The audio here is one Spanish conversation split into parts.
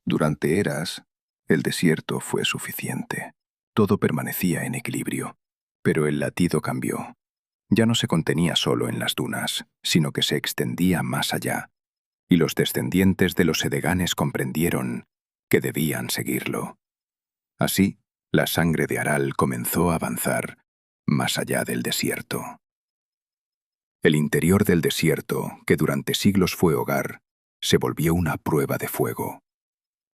Durante eras, el desierto fue suficiente. Todo permanecía en equilibrio, pero el latido cambió. Ya no se contenía solo en las dunas, sino que se extendía más allá, y los descendientes de los edeganes comprendieron que debían seguirlo. Así, la sangre de Aral comenzó a avanzar más allá del desierto. El interior del desierto, que durante siglos fue hogar, se volvió una prueba de fuego.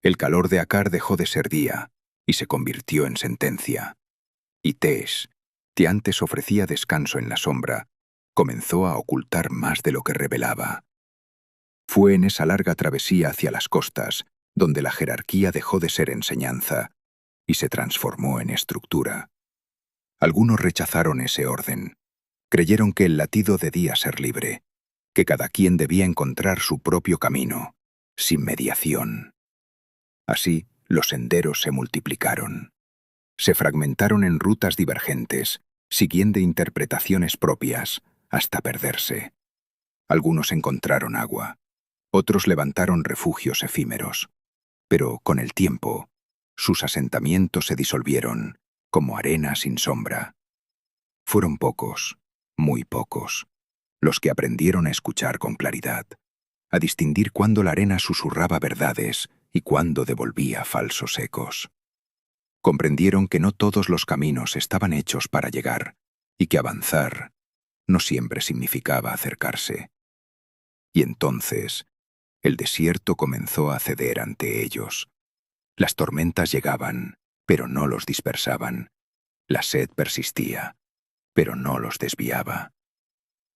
El calor de Akar dejó de ser día y se convirtió en sentencia. Y Tesh, que antes ofrecía descanso en la sombra, comenzó a ocultar más de lo que revelaba. Fue en esa larga travesía hacia las costas donde la jerarquía dejó de ser enseñanza y se transformó en estructura. Algunos rechazaron ese orden. Creyeron que el latido debía ser libre, que cada quien debía encontrar su propio camino, sin mediación. Así, los senderos se multiplicaron. Se fragmentaron en rutas divergentes, siguiendo interpretaciones propias, hasta perderse. Algunos encontraron agua, otros levantaron refugios efímeros, pero con el tiempo, sus asentamientos se disolvieron, como arena sin sombra. Fueron pocos, muy pocos, los que aprendieron a escuchar con claridad, a distinguir cuándo la arena susurraba verdades y cuándo devolvía falsos ecos. Comprendieron que no todos los caminos estaban hechos para llegar y que avanzar no siempre significaba acercarse. Y entonces, el desierto comenzó a ceder ante ellos. Las tormentas llegaban, pero no los dispersaban. La sed persistía, pero no los desviaba.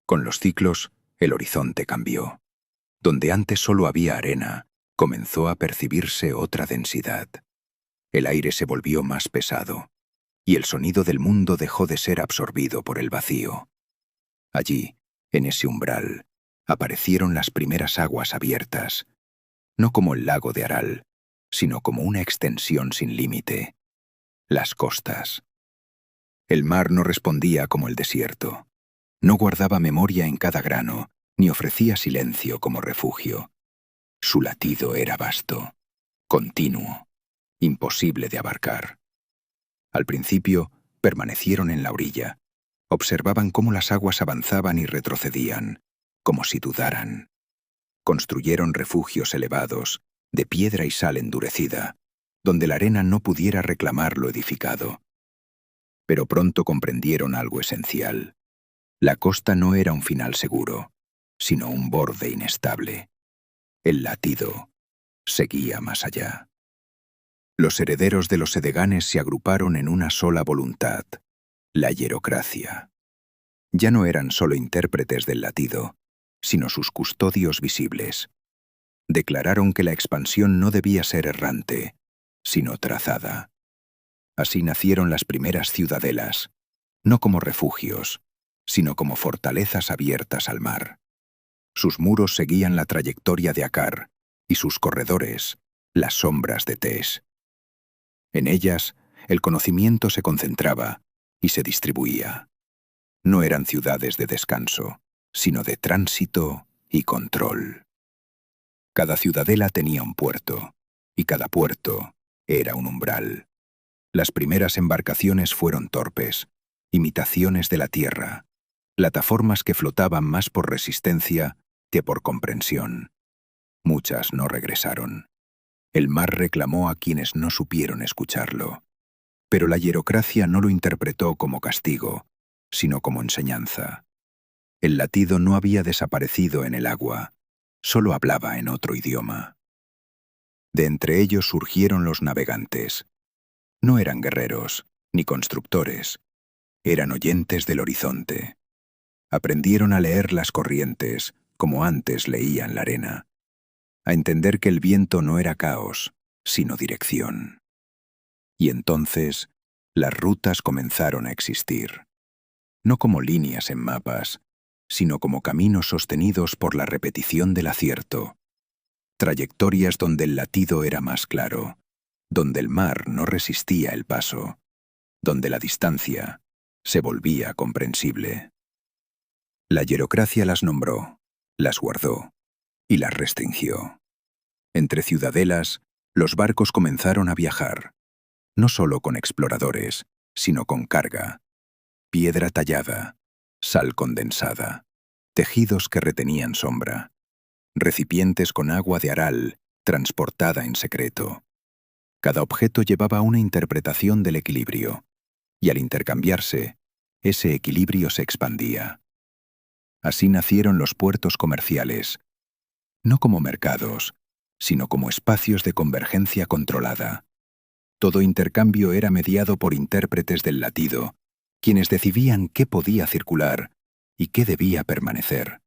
Con los ciclos, el horizonte cambió. Donde antes solo había arena, comenzó a percibirse otra densidad. El aire se volvió más pesado, y el sonido del mundo dejó de ser absorbido por el vacío. Allí, en ese umbral, aparecieron las primeras aguas abiertas, no como el lago de Aral, sino como una extensión sin límite. Las costas. El mar no respondía como el desierto. No guardaba memoria en cada grano, ni ofrecía silencio como refugio. Su latido era vasto, continuo, imposible de abarcar. Al principio, permanecieron en la orilla. Observaban cómo las aguas avanzaban y retrocedían, como si dudaran. Construyeron refugios elevados, de piedra y sal endurecida, donde la arena no pudiera reclamar lo edificado. Pero pronto comprendieron algo esencial. La costa no era un final seguro, sino un borde inestable. El latido seguía más allá. Los herederos de los edeganes se agruparon en una sola voluntad, la hierocracia. Ya no eran solo intérpretes del latido, sino sus custodios visibles. Declararon que la expansión no debía ser errante, sino trazada. Así nacieron las primeras ciudadelas, no como refugios, sino como fortalezas abiertas al mar. Sus muros seguían la trayectoria de Akar, y sus corredores, las sombras de Tesh. En ellas, el conocimiento se concentraba y se distribuía. No eran ciudades de descanso, sino de tránsito y control. Cada ciudadela tenía un puerto, y cada puerto era un umbral. Las primeras embarcaciones fueron torpes, imitaciones de la tierra, plataformas que flotaban más por resistencia que por comprensión. Muchas no regresaron. El mar reclamó a quienes no supieron escucharlo. Pero la hierocracia no lo interpretó como castigo, sino como enseñanza. El latido no había desaparecido en el agua, solo hablaba en otro idioma. De entre ellos surgieron los navegantes. No eran guerreros, ni constructores. Eran oyentes del horizonte. Aprendieron a leer las corrientes, como antes leían la arena. A entender que el viento no era caos, sino dirección. Y entonces, las rutas comenzaron a existir. No como líneas en mapas, sino como caminos sostenidos por la repetición del acierto. Trayectorias donde el latido era más claro, donde el mar no resistía el paso, donde la distancia se volvía comprensible. La hierocracia las nombró, las guardó y las restringió. Entre ciudadelas, Los barcos comenzaron a viajar, no solo con exploradores, sino con carga, piedra tallada, sal condensada, tejidos que retenían sombra, recipientes con agua de Aral transportada en secreto. Cada objeto llevaba una interpretación del equilibrio, y al intercambiarse, ese equilibrio se expandía. Así nacieron los puertos comerciales, no como mercados, sino como espacios de convergencia controlada. Todo intercambio era mediado por intérpretes del latido, quienes decidían qué podía circular y qué debía permanecer.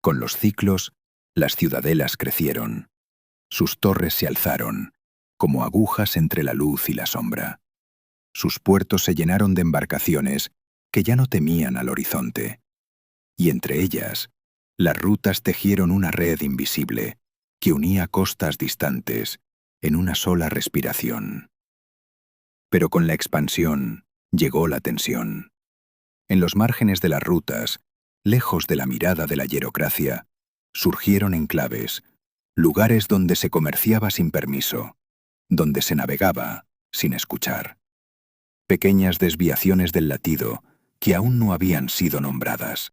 Con los ciclos, las ciudadelas crecieron. Sus torres se alzaron, como agujas entre la luz y la sombra. Sus puertos se llenaron de embarcaciones que ya no temían al horizonte. Y entre ellas, las rutas tejieron una red invisible que unía costas distantes en una sola respiración. Pero con la expansión llegó la tensión. En los márgenes de las rutas, lejos de la mirada de la hierocracia, surgieron enclaves, lugares donde se comerciaba sin permiso, donde se navegaba sin escuchar. Pequeñas desviaciones del latido que aún no habían sido nombradas.